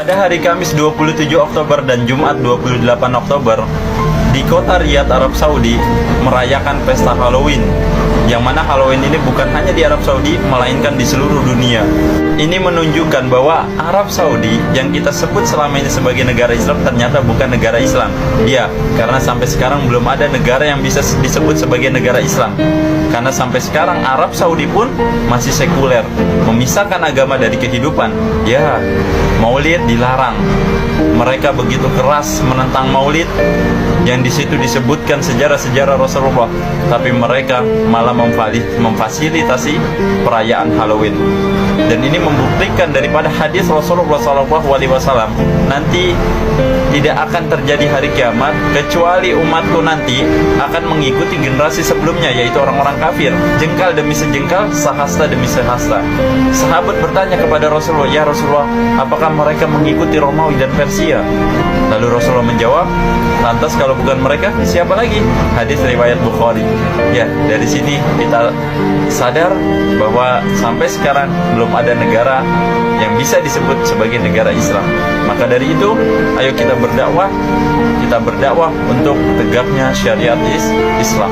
Pada hari Kamis 27 Oktober dan Jumat 28 Oktober, di kota Riyadh, Arab Saudi, merayakan pesta Halloween. Yang mana Halloween ini bukan hanya di Arab Saudi, melainkan di seluruh dunia. Ini menunjukkan bahwa Arab Saudi yang kita sebut selama ini sebagai negara Islam ternyata bukan negara Islam. Ya, karena sampai sekarang belum ada negara yang bisa disebut sebagai negara Islam. Karena sampai sekarang Arab Saudi pun masih sekuler, memisahkan agama dari kehidupan. Ya, Maulid dilarang. Mereka begitu keras menentang Maulid, yang di situ disebutkan sejarah-sejarah Rasulullah, tapi mereka malah memfasilitasi perayaan Halloween. Dan ini membuktikan daripada hadis Rasulullah SAW, nanti tidak akan terjadi hari kiamat kecuali umatku nanti akan mengikuti generasi sebelumnya, yaitu orang-orang kafir, jengkal demi sejengkal, sahasta demi sahasta. Sahabat bertanya kepada Rasulullah, "Ya Rasulullah, apakah mereka mengikuti Romawi dan Persia?" Lalu Rasulullah menjawab, "Lantas kalau bukan mereka, siapa lagi?" Hadis riwayat Bukhari. Ya, dari sini kita sadar bahwa sampai sekarang belum ada negara yang bisa disebut sebagai negara Islam. Maka dari itu, ayo kita berdakwah untuk tegaknya syariat Islam.